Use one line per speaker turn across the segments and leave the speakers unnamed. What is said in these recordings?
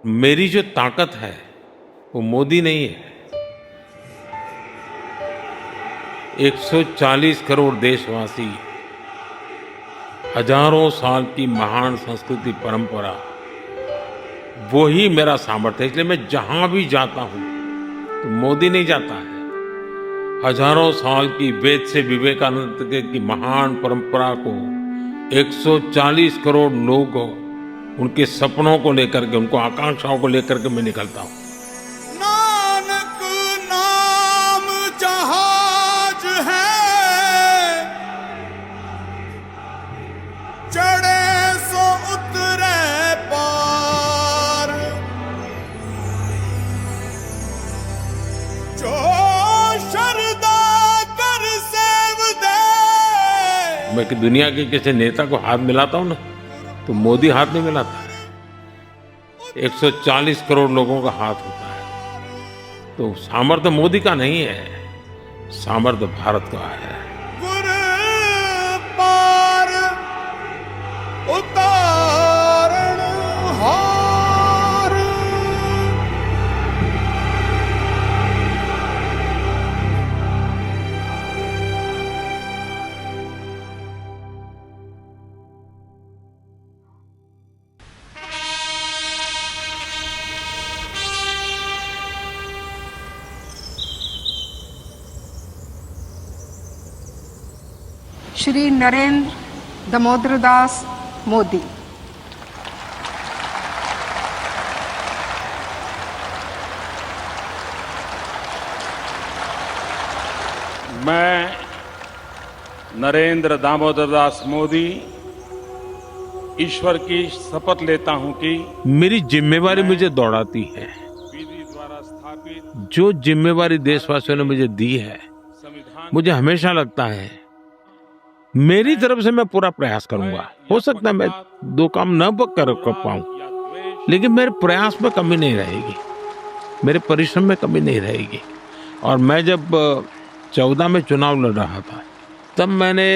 मेरी जो ताकत है वो मोदी नहीं है। 140 करोड़ देशवासी, हजारों साल की महान संस्कृति परंपरा, वो ही मेरा सामर्थ्य है। इसलिए मैं जहां भी जाता हूं तो मोदी नहीं जाता है। हजारों साल की वेद से विवेकानंद की महान परंपरा को 140 करोड़ लोग उनके सपनों को लेकर के, उनको आकांक्षाओं को लेकर के मैं निकलता हूं।
नानक नाम जहाज है, चढ़े सो उतरे पार, जो शरदा कर सेव दे।
मैं कि दुनिया के किसी नेता को हाथ मिलाता हूं ना, तो मोदी हाथ नहीं मिलाता है। 140 करोड़ लोगों का हाथ होता है। तो सामर्थ्य मोदी का नहीं है, सामर्थ्य भारत का है।
गुर पार उतारण हार।
श्री नरेंद्र दामोदर दास मोदी।
मैं नरेंद्र दामोदर दास मोदी ईश्वर की शपथ लेता हूं कि
मेरी जिम्मेवारी मुझे दौड़ाती है।
विधि द्वारा स्थापित
जो जिम्मेवारी देशवासियों ने मुझे दी है,
संविधान
मुझे हमेशा लगता है मेरी तरफ से मैं पूरा प्रयास करूंगा। हो सकता है मैं दो काम न कर पाऊं,
या द्वेष
लेकिन मेरे प्रयास में कमी नहीं रहेगी, मेरे परिश्रम में कमी नहीं रहेगी। और मैं जब 14 में चुनाव लड़ रहा था, तब मैंने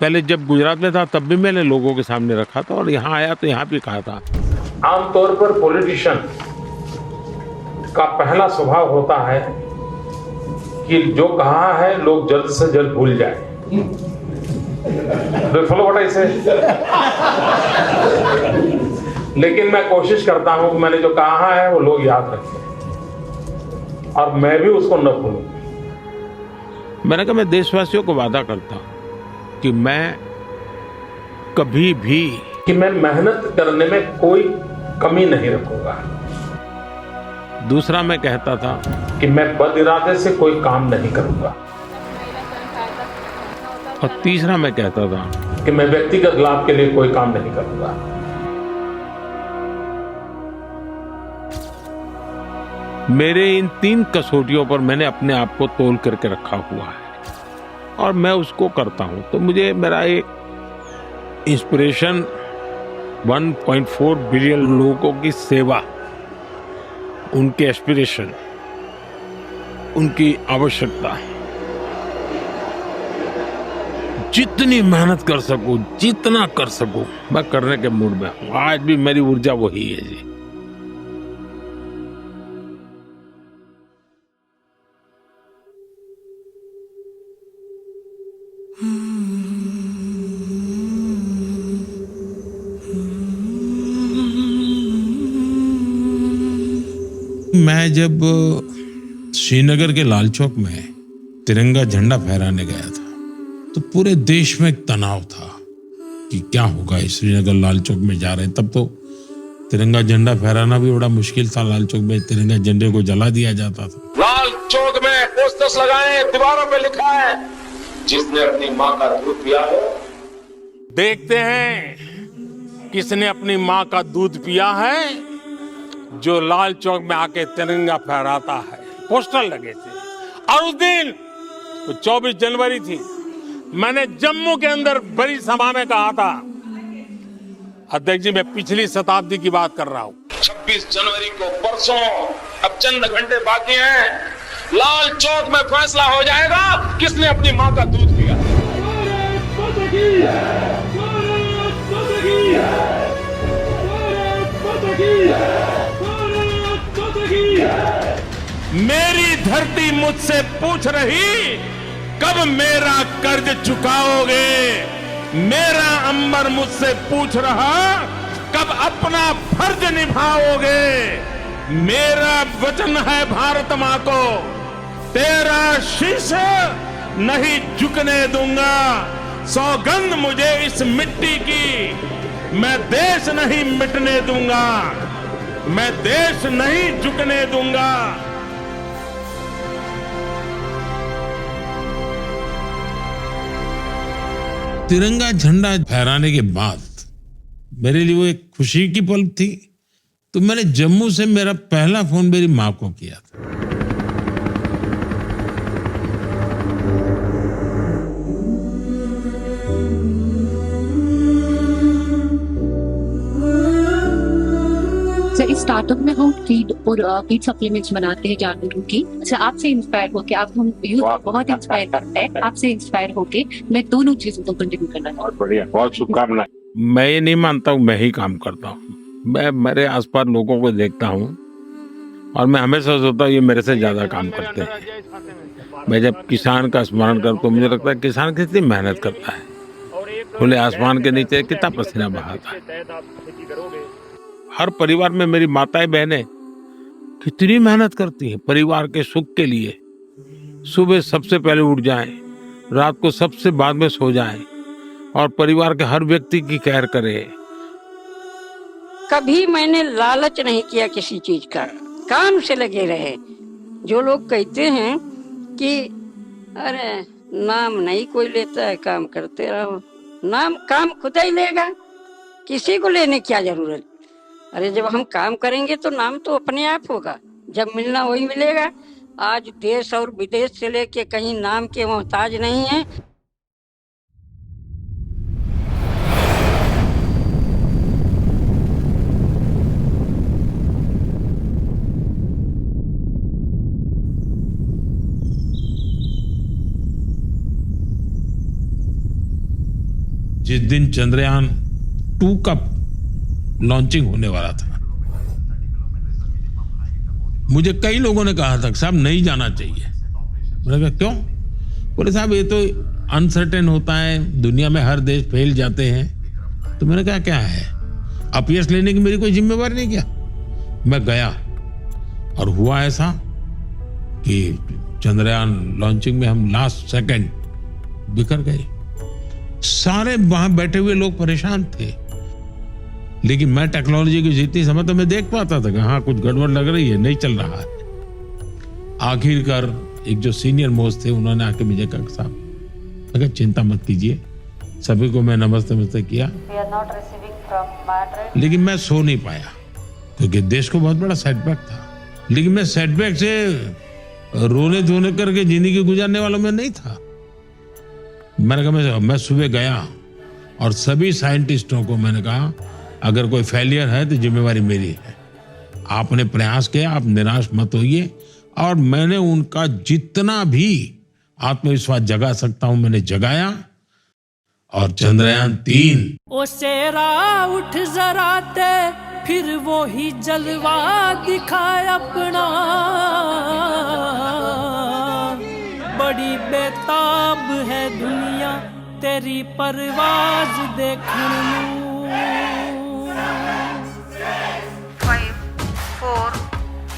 पहले जब गुजरात में था तब भी मैंने लोगों के सामने रखा था, और यहाँ आया तो यहाँ भी कहा था। आमतौर पर पॉलिटिशियन का पहला स्वभाव होता है कि जो कहा है लोग जल्द से जल्द भूल जाए। फॉलो व्हाट आई से। लेकिन मैं कोशिश करता हूं कि मैंने जो कहा है वो लोग याद रखें, और मैं भी उसको न भूलूं। मैंने कहा मैं देशवासियों को वादा करता हूं कि मैं कभी भी मैं मेहनत करने में कोई कमी नहीं रखूंगा। दूसरा मैं कहता था कि मैं बद इरादे से कोई काम नहीं करूंगा। और तीसरा मैं कहता था कि मैं व्यक्तिगत लाभ के लिए कोई काम नहीं करूंगा। मेरे इन 3 कसौटियों पर मैंने अपने आप को तोल करके रखा हुआ है, और मैं उसको करता हूं। तो मुझे मेरा एक इंस्पिरेशन 1.4 बिलियन लोगों की सेवा, उनके एस्पिरेशन, उनकी आवश्यकता, जितनी मेहनत कर सकूं, जितना कर सकूं, मैं करने के मूड में हूं। आज भी मेरी ऊर्जा वही है जी। मैं जब श्रीनगर के लाल चौक में तिरंगा झंडा फहराने गया था, तो पूरे देश में एक तनाव था कि क्या होगा। श्रीनगर लाल चौक में जा रहे हैं, तब तो तिरंगा झंडा फहराना भी बड़ा मुश्किल था। लाल चौक में तिरंगा झंडे को जला दिया जाता था।
लाल चौक में पोस्टर्स लगाए, दीवारों पे लिखा है, जिसने अपनी माँ का दूध पिया है।
देखते हैं किसने अपनी माँ का दूध पिया है, जो लाल चौक में आके तिरंगा फहराता है। पोस्टर लगे थे, और उस दिन 24 जनवरी थी। मैंने जम्मू के अंदर बड़ी सभा में कहा था, अध्यक्ष जी मैं पिछली शताब्दी की बात कर रहा हूं।
26 जनवरी को परसों, अब चंद घंटे बाकी हैं, लाल चौक में फैसला हो जाएगा किसने अपनी माँ का दूध पिया।
धरती मुझसे पूछ रही, कब मेरा कर्ज चुकाओगे। मेरा अंबर मुझसे पूछ रहा, कब अपना फर्ज निभाओगे। मेरा वचन है भारत मां को, तेरा शीश नहीं झुकने दूंगा। सौगंध मुझे इस मिट्टी की, मैं देश नहीं मिटने दूंगा, मैं देश नहीं झुकने दूंगा। तिरंगा झंडा फहराने के बाद मेरे लिए वो एक खुशी की पल थी। तो मैंने जम्मू से मेरा पहला फोन मेरी मां को किया था।
इस स्टार्टअप में हम फीड और फीड सप्लीमेंट्स बनाते हैं जानवरों की। अच्छा, आपसे इंस्पायर होके, आप हम यूथ बहुत इंस्पायर करते हैं, आपसे इंस्पायर होके मैं दोनों चीजों को कंटिन्यू करना चाहती हूँ।
बहुत बढ़िया, बहुत शुभकामनाएं।
मैं ये नहीं मानता हूँ मैं ही काम करता हूँ। मैं मेरे आसपास लोगों को देखता हूँ और मैं हमेशा सोचता हूँ ये मेरे से ज्यादा काम करते हैं। मैं जब किसान का स्मरण करता हूँ मुझे लगता है किसान कितनी मेहनत करता है, खुले आसमान के नीचे कितना पसीना बहाता है। हर परिवार में मेरी माताएं बहनें कितनी मेहनत करती हैं परिवार के सुख के लिए। सुबह सबसे पहले उठ जाएं, रात को सबसे बाद में सो जाएं और परिवार के हर व्यक्ति की केयर करें।
कभी मैंने लालच नहीं किया किसी चीज का, काम से लगे रहे। जो लोग कहते हैं कि अरे नाम नहीं कोई लेता है, काम करते रहो, नाम काम खुद ही लेगा, किसी को लेने क्या जरूरत। अरे जब हम काम करेंगे तो नाम तो अपने आप होगा, जब मिलना वही मिलेगा। आज देश और विदेश से लेके कहीं नाम के मोहताज नहीं है।
जिस दिन चंद्रयान 2 का लॉन्चिंग होने वाला था, मुझे कई लोगों ने कहा था साहब नहीं जाना चाहिए। मैंने कहा क्यों? बोले साहब ये तो अनसर्टेन होता है, दुनिया में हर देश फैल जाते हैं। तो मैंने कहा क्या है, अपयश लेने की मेरी कोई जिम्मेवारी नहीं। क्या मैं गया और हुआ ऐसा कि चंद्रयान लॉन्चिंग में हम लास्ट सेकंड बिखर गए। सारे वहां बैठे हुए लोग परेशान थे, लेकिन मैं टेक्नोलॉजी की जितनी समझ तो मैं देख पाता था कि हाँ कुछ गड़बड़ लग रही है, नहीं चल रहा है। आखिरकार एक जो सीनियर मोस्ट थे उन्होंने आके मुझे कहा साहब अगर चिंता मत कीजिए। सभी को मैं नमस्ते किया, लेकिन मैं सो नहीं पाया क्योंकि देश को बहुत बड़ा सेटबैक था। लेकिन मैं सेटबैक से रोने धोने करके जिंदगी गुजारने वालों में नहीं था। मैंने कहा मैं सुबह गया और सभी साइंटिस्टों को मैंने कहा अगर कोई फेलियर है तो जिम्मेवारी मेरी है। आपने प्रयास किया, आप निराश मत होइए। और मैंने उनका जितना भी आत्मविश्वास जगा सकता हूं मैंने जगाया। और चंद्रयान 3
ओ शेरा उठ जरा ते फिर वो ही जलवा दिखाए अपना, बड़ी बेताब है दुनिया तेरी परवाज देखने नू।
5, 4,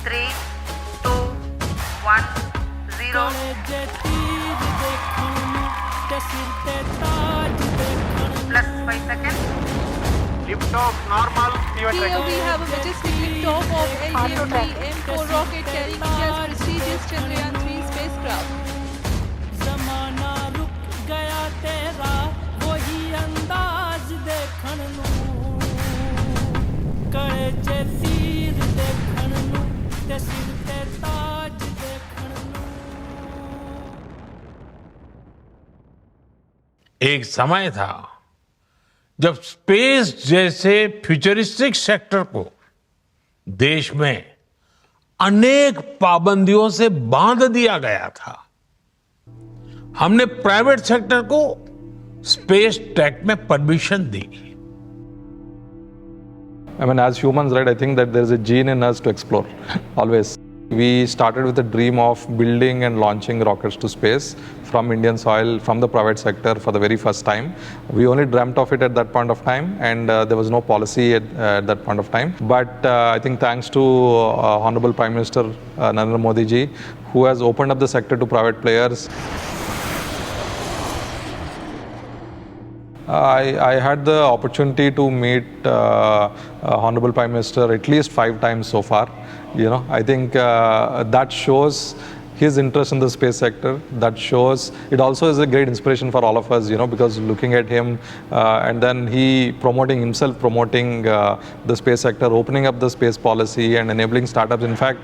3, 2, 1, 0। +5 seconds.
Lift off normal.
Here we have a majestic liftoff of LVM-3 M4 rocket carrying India's prestigious Chandrayaan 3 spacecraft.
ज़माना रुक गया तेरा वही अंदाज देखण नू, कड़े चे तीर देखण नू ते सिर ते ताज देखण नू।
एक समय था जब स्पेस जैसे फ्यूचरिस्टिक सेक्टर को देश में अनेक पाबंदियों से बांध दिया गया था। हमने प्राइवेट सेक्टर को स्पेस टेक में permission the.
I mean, as humans, right, I think that there is a gene in us to explore, always. We started with the dream of building and launching rockets to space from Indian soil, from the private sector for the very first time. We only dreamt of it at that point of time, and there was no policy at that point of time. But I think thanks to Honorable Prime Minister Narendra Modi ji, who has opened up the sector to private players. I had the opportunity to meet Honorable Prime Minister at least 5 times so far. I think that shows his interest in the space sector. That shows, it also is a great inspiration for all of us, because looking at him and then he promoting the space sector, opening up the space policy and enabling startups. In fact,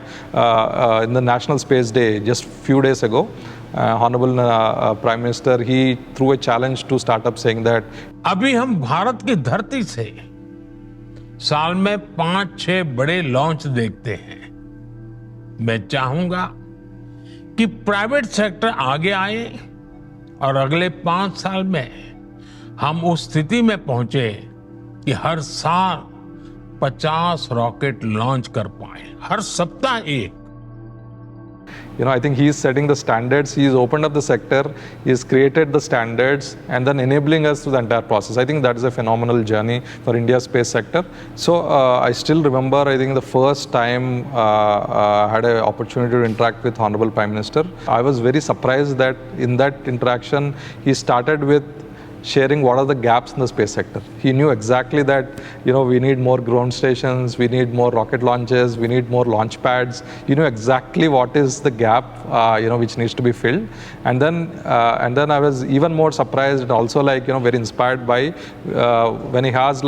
in the National Space Day, just few days ago, Honorable Prime Minister, he threw a challenge to startups saying that
अभी हम भारत की धरती से साल में 5-6 बड़े launch देखते हैं। मैं चाहूंगा कि प्राइवेट सेक्टर आगे आए और अगले 5 साल में हम उस स्थिति में पहुंचे कि हर साल 50 रॉकेट लॉन्च कर पाए, हर सप्ताह एक।
I think he is setting the standards. He has opened up the sector. He has created the standards and then enabling us through the entire process. I think that is a phenomenal journey for India's space sector. So I still remember, I think the first time I had an opportunity to interact with Honorable Prime Minister, I was very surprised that in that interaction, he started with sharing what are the gaps in the space sector. He knew exactly that, we need more ground stations, we need more rocket launches, we need more launch pads. He knew exactly what is the gap, which needs to be filled. And then I was even more surprised and also very inspired by when he has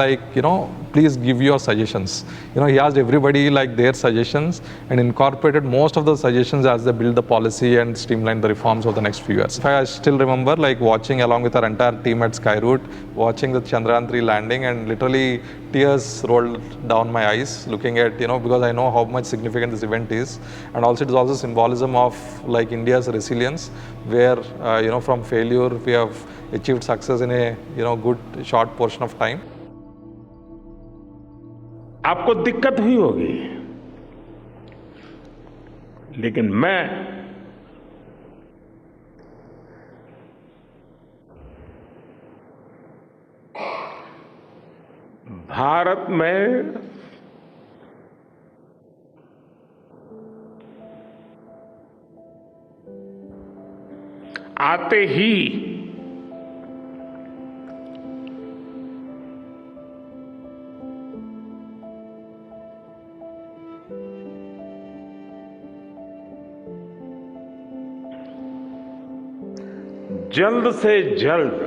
please give your suggestions. He asked everybody their suggestions and incorporated most of the suggestions as they build the policy and streamline the reforms over the next few years. I still remember watching along with our entire team at Skyroot, watching the Chandrayaan 3 landing, and literally tears rolled down my eyes looking at, because I know how much significant this event is. And also it is also symbolism of India's resilience, where, from failure we have achieved success in a, good short portion of time.
आपको दिक्कत हुई होगी, लेकिन मैं भारत में आते ही जल्द से जल्द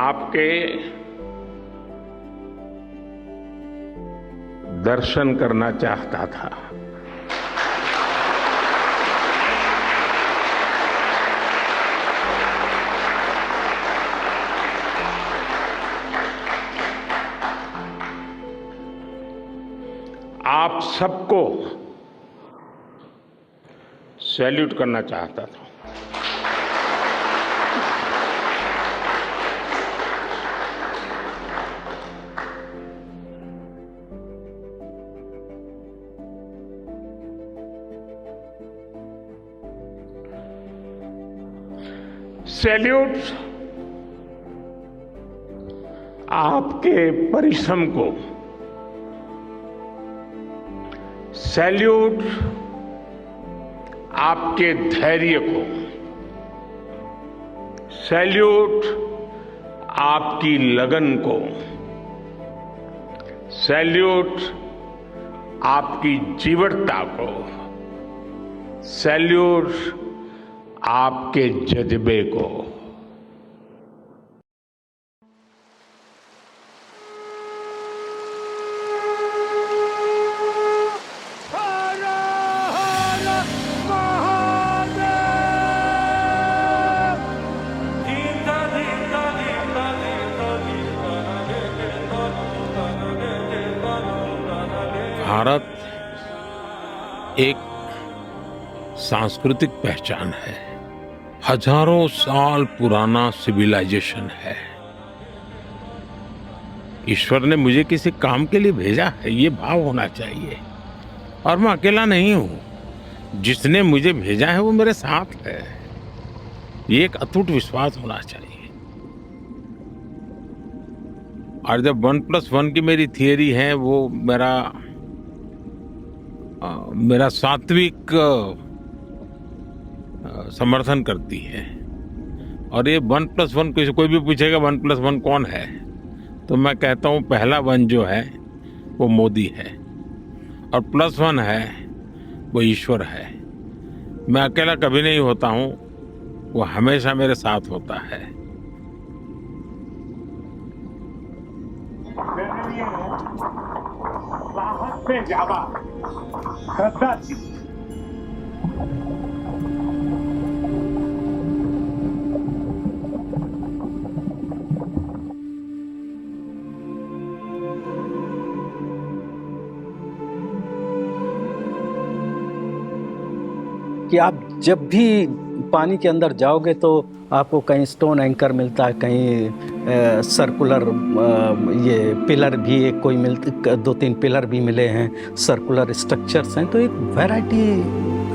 आपके दर्शन करना चाहता था। आप सबको सैल्यूट करना चाहता था। सैल्यूट आपके परिश्रम को, सैल्यूट आपके धैर्य को, सैल्यूट आपकी लगन को, सैल्यूट आपकी जीवटता को, सैल्यूट आपके जज्बे को। भारत एक सांस्कृतिक पहचान है, हजारों साल पुराना सिविलाइजेशन है। ईश्वर ने मुझे किसी काम के लिए भेजा है, ये भाव होना चाहिए। और मैं अकेला नहीं हूँ, जिसने मुझे भेजा है वो मेरे साथ है। ये एक अटूट विश्वास होना चाहिए। और जब 1+1 की मेरी थियरी है वो मेरा सात्विक समर्थन करती है। और ये 1+1 कोई भी पूछेगा 1+1 कौन है, तो मैं कहता हूँ पहला 1 जो है वो मोदी है और +1 है वो ईश्वर है। मैं अकेला कभी नहीं होता हूँ, वो हमेशा मेरे साथ होता है।
मेरे लिए साहस से ज्यादा श्रद्धा थी।
कि आप जब भी पानी के अंदर जाओगे तो आपको कहीं स्टोन एंकर मिलता है, कहीं सर्कुलर ये पिलर भी एक कोई 2-3 पिलर भी मिले हैं, सर्कुलर स्ट्रक्चर्स हैं। तो एक वैरायटी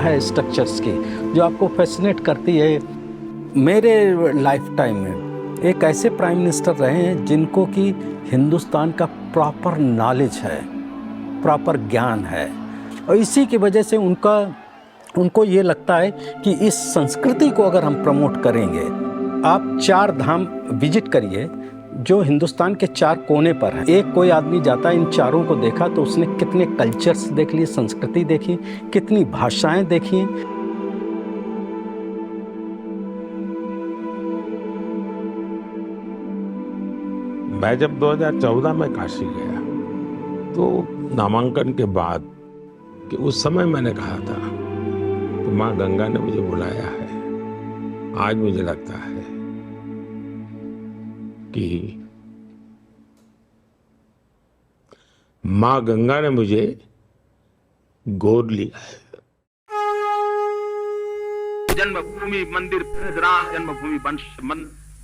है स्ट्रक्चर्स की जो आपको फैसिनेट करती है। मेरे लाइफ टाइम में एक ऐसे प्राइम मिनिस्टर रहे हैं जिनको कि हिंदुस्तान का प्रॉपर नॉलेज है, प्रॉपर ज्ञान है, और इसी की वजह से उनको ये लगता है कि इस संस्कृति को अगर हम प्रमोट करेंगे। आप 4 धाम विजिट करिए जो हिंदुस्तान के 4 कोने पर हैं। एक कोई आदमी जाता है, इन चारों को देखा तो उसने कितने कल्चर्स देख लिए, संस्कृति देखी, कितनी भाषाएं देखी।
मैं जब 2014 में काशी गया तो नामांकन के बाद कि उस समय मैंने कहा था तो माँ गंगा ने मुझे बुलाया है। आज मुझे लगता है कि माँ गंगा ने मुझे गोद लिया है।
जन्मभूमि मंदिर राम जन्मभूमि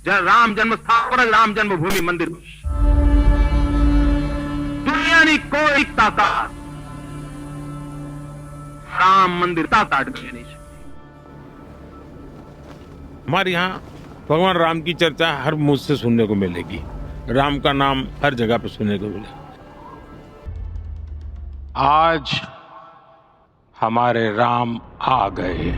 राम जन्म स्थापना राम जन्मभूमि मंदिर दुनिया की कोई ताकत राम मंदिर ताकत नहीं।
हमारे यहाँ भगवान राम की चर्चा हर मुंह से सुनने को मिलेगी, राम का नाम हर जगह पे सुनने को मिलेगा। आज हमारे राम आ गए।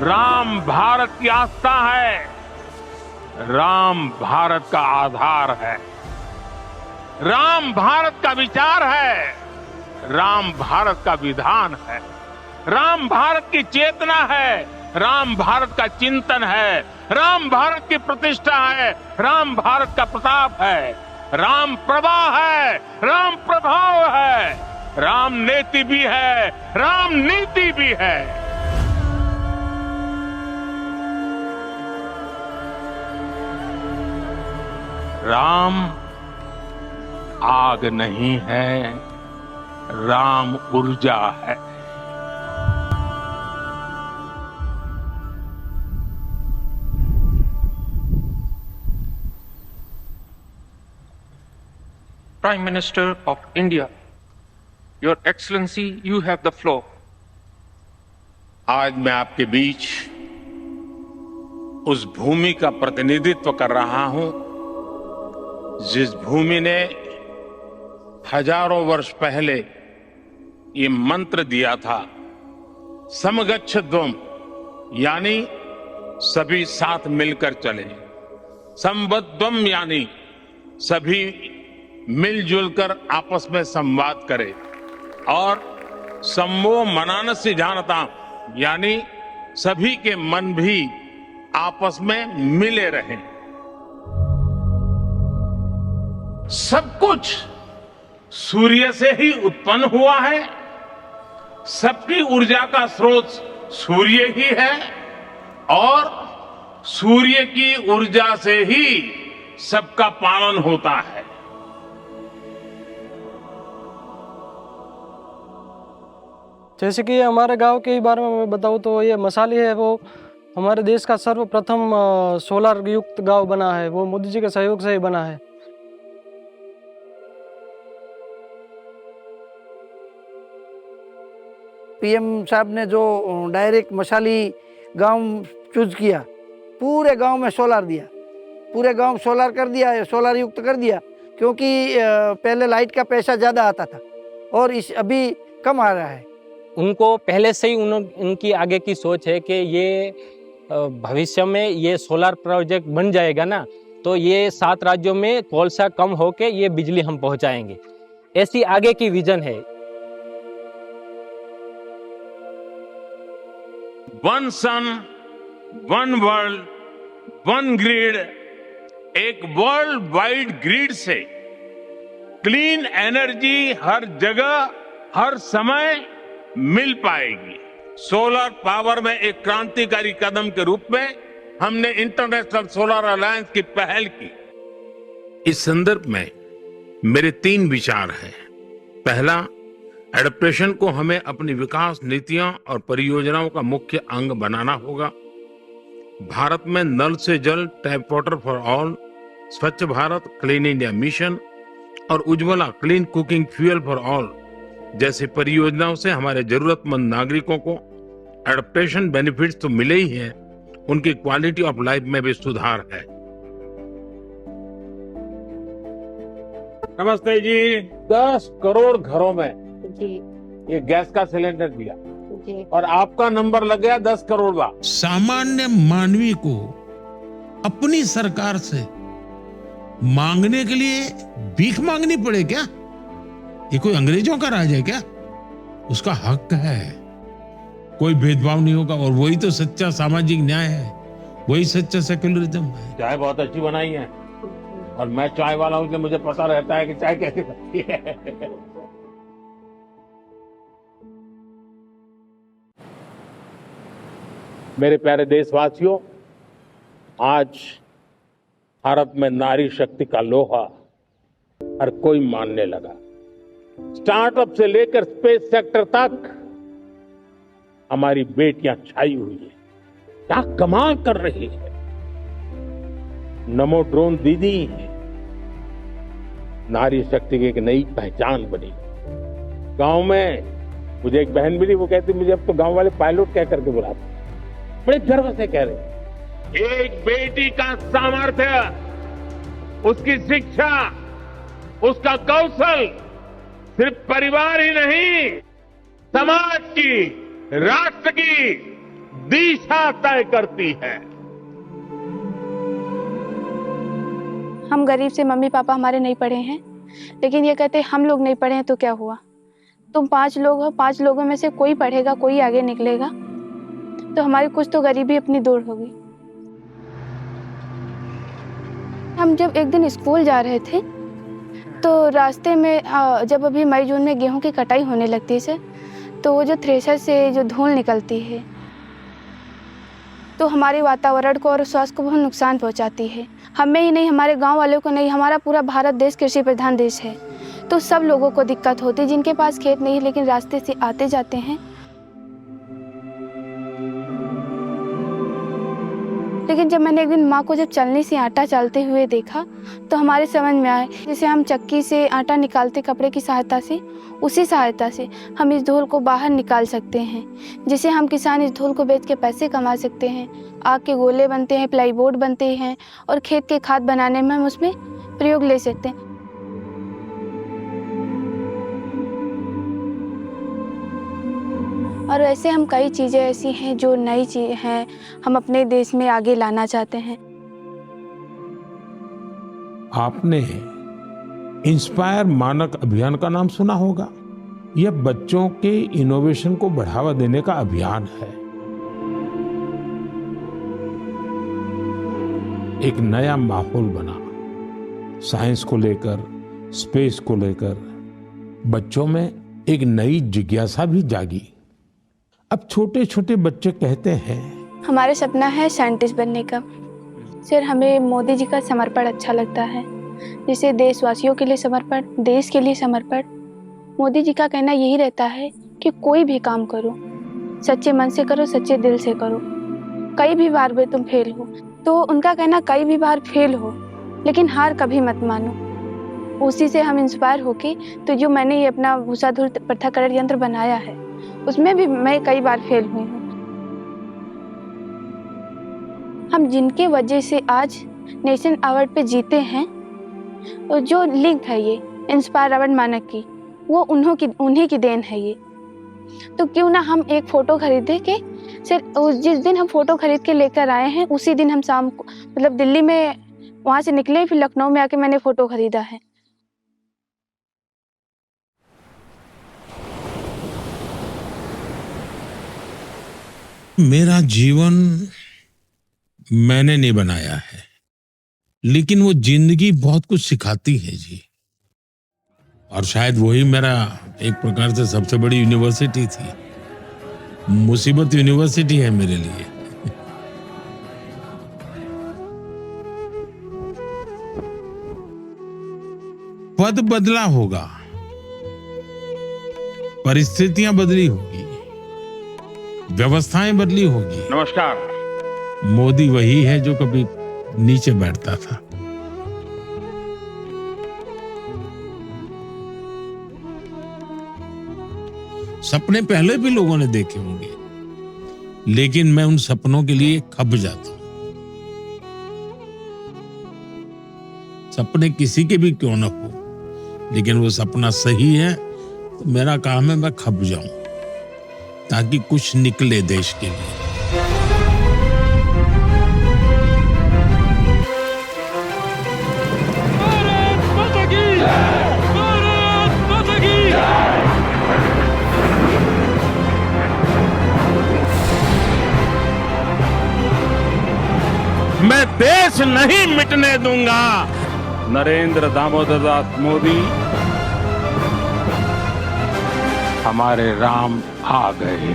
राम भारत की आस्था है, राम भारत का आधार है, राम भारत का विचार है, राम भारत का विधान है, राम भारत की चेतना है, राम भारत का चिंतन है, राम भारत की प्रतिष्ठा है, राम भारत का प्रताप है, राम प्रवाह है, राम प्रभाव है, राम नेति भी है, राम नीति भी है। राम आग नहीं है, राम ऊर्जा है।
Prime Minister of India, Your Excellency, you have the floor.
आज मैं आपके बीच उस भूमि का प्रतिनिधित्व कर रहा हूं जिस भूमि ने हजारों वर्ष पहले ये मंत्र दिया था, समगच्छध्वम, यानी सभी साथ मिलकर चले, संबद्धम यानी सभी मिलजुल कर आपस में संवाद करें, और सम्मो मनानस्य जानता यानी सभी के मन भी आपस में मिले रहें। सब कुछ सूर्य से ही उत्पन्न हुआ है, सबकी ऊर्जा का स्रोत सूर्य ही है, और सूर्य की ऊर्जा से ही सबका पालन होता है।
जैसे कि हमारे गांव के बारे में मैं बताऊं तो ये मसाली है, वो हमारे देश का सर्वप्रथम सोलर युक्त गांव बना है, वो मोदी जी के सहयोग से ही बना है।
पीएम साहब ने जो डायरेक्ट मसाली गांव चूज किया, पूरे गांव में सोलर दिया, पूरे गांव सोलर कर दिया, सोलर युक्त कर दिया, क्योंकि पहले लाइट का पैसा ज़्यादा आता था और अभी कम आ रहा है।
उनको पहले से ही उनकी आगे की सोच है कि ये भविष्य में ये सोलर प्रोजेक्ट बन जाएगा ना, तो ये 7 राज्यों में कोलसा कम होके ये बिजली हम पहुंचाएंगे, ऐसी आगे की विजन है।
वन सन, वन वर्ल्ड, वन ग्रिड, एक वर्ल्ड वाइड ग्रिड से क्लीन एनर्जी हर जगह हर समय मिल पाएगी। सोलर पावर में एक क्रांतिकारी कदम के रूप में हमने इंटरनेशनल सोलर अलायंस की पहल की।
इस संदर्भ में मेरे 3 विचार हैं। पहला, एडप्टेशन को हमें अपनी विकास नीतियां और परियोजनाओं का मुख्य अंग बनाना होगा। भारत में नल से जल, टैप वाटर फॉर ऑल, स्वच्छ भारत, क्लीन इंडिया मिशन और Ujjwala clean cooking fuel for all जैसी परियोजनाओं से हमारे जरूरतमंद नागरिकों को एडप्टेशन बेनिफिट्स तो मिले ही हैं, उनकी क्वालिटी ऑफ लाइफ में भी सुधार है।
नमस्ते जी। 10 करोड़ घरों में ये गैस का सिलेंडर दिया और आपका नंबर लग गया 10 करोड़ बार।
सामान्य मानवी को अपनी सरकार से मांगने के लिए भीख मांगनी पड़े क्या? ये कोई अंग्रेजों का राज है क्या? उसका हक है, कोई भेदभाव नहीं होगा और वही तो सच्चा सामाजिक न्याय है, वही सच्चा सेक्युलरिज्म है।
चाय बहुत अच्छी बनाई है और मैं चाय वाला हूं, मुझे पता रहता है कि चाय कैसे बनती है। मेरे प्यारे देशवासियों, आज भारत में नारी शक्ति का लोहा हर कोई मानने लगा। स्टार्टअप से लेकर स्पेस सेक्टर तक हमारी बेटियां छाई हुई है, क्या कमाल कर रही है। नमो ड्रोन दीदी नारी शक्ति की एक नई पहचान बनी। गांव में मुझे एक बहन मिली, वो कहती मुझे अब तो गांव वाले पायलट कह करके बुलाते, बड़े गर्व से कह रहे। एक बेटी का सामर्थ्य, उसकी शिक्षा, उसका कौशल सिर्फ परिवार ही नहीं, समाज की, राष्ट्र की दिशा तय करती है।
हम गरीब से मम्मी पापा हमारे नहीं पढ़े हैं, लेकिन ये कहते हम लोग नहीं पढ़े हैं तो क्या हुआ, तुम 5 लोग हो, 5 लोगों में से कोई पढ़ेगा, कोई आगे निकलेगा, तो हमारी कुछ तो गरीबी अपनी दूर होगी। हम जब एक दिन स्कूल जा रहे थे तो रास्ते में जब अभी मई जून में गेहूं की कटाई होने लगती है सर, तो वो जो थ्रेशर से जो धूल निकलती है तो हमारे वातावरण को और स्वास्थ्य को बहुत नुकसान पहुंचाती है। हमें ही नहीं, हमारे गांव वालों को नहीं, हमारा पूरा भारत देश कृषि प्रधान देश है, तो सब लोगों को दिक्कत होती है। जिनके पास खेत नहीं है लेकिन रास्ते से आते जाते हैं, लेकिन जब मैंने एक दिन माँ को जब चलनी से आटा चालते हुए देखा तो हमारे समझ में आया, जैसे हम चक्की से आटा निकालते कपड़े की सहायता से, उसी सहायता से हम इस धूल को बाहर निकाल सकते हैं, जिसे हम किसान इस धूल को बेच के पैसे कमा सकते हैं। आग के गोले बनते हैं, प्लाईबोर्ड बनते हैं और खेत के खाद बनाने में हम उसमें प्रयोग ले सकते हैं। और वैसे हम कई चीज़ें ऐसी हैं जो नई चीज़ें हैं, हम अपने देश में आगे लाना चाहते हैं।
आपने इंस्पायर मानक अभियान का नाम सुना होगा। यह बच्चों के इनोवेशन को बढ़ावा देने का अभियान है। एक नया माहौल बना, साइंस को लेकर, स्पेस को लेकर बच्चों में एक नई जिज्ञासा भी जागी। अब छोटे छोटे बच्चे कहते हैं
हमारा सपना है साइंटिस्ट बनने का। सर, हमें मोदी जी का समर्पण अच्छा लगता है, जैसे देशवासियों के लिए समर्पण, देश के लिए समर्पण। मोदी जी का कहना यही रहता है कि कोई भी काम करो, सच्चे मन से करो, सच्चे दिल से करो। कई भी बार भी तुम फेल हो। तो उनका कहना कई भी बार फेल हो लेकिन हार कभी मत मानो। उसी से हम इंस्पायर होके तो जो मैंने ये अपना भूसाधुर पृथक्करण यंत्र बनाया है उसमें भी मैं कई बार फेल हुई हूँ। हम जिनके वजह से आज नेशनल अवार्ड पे जीते हैं और जो लिंक है ये इंस्पायर अवार्ड मानक की, वो उन्हीं की देन है ये। तो क्यों ना हम एक फ़ोटो खरीदे के सिर्फ जिस दिन हम फ़ोटो खरीद के लेकर आए हैं उसी दिन हम शाम को मतलब दिल्ली में वहाँ से निकले, फिर लखनऊ में आके मैंने फ़ोटो खरीदा है।
मेरा जीवन मैंने नहीं बनाया है, लेकिन वो जिंदगी बहुत कुछ सिखाती है जी। और शायद वही मेरा एक प्रकार से सबसे बड़ी यूनिवर्सिटी थी। मुसीबत यूनिवर्सिटी है मेरे लिए। पद बदला होगा, परिस्थितियां बदली होगी, व्यवस्थाएं बदली होगी।
नमस्कार।
मोदी वही है जो कभी नीचे बैठता था। सपने पहले भी लोगों ने देखे होंगे, लेकिन मैं उन सपनों के लिए खप जाता हूं। सपने किसी के भी क्यों न हो, लेकिन वो सपना सही है तो मेरा काम है मैं खप जाऊं ताकि कुछ निकले देश के लिए।
मैं देश नहीं मिटने दूंगा। नरेंद्र दामोदर दास मोदी, हमारे राम आ गए।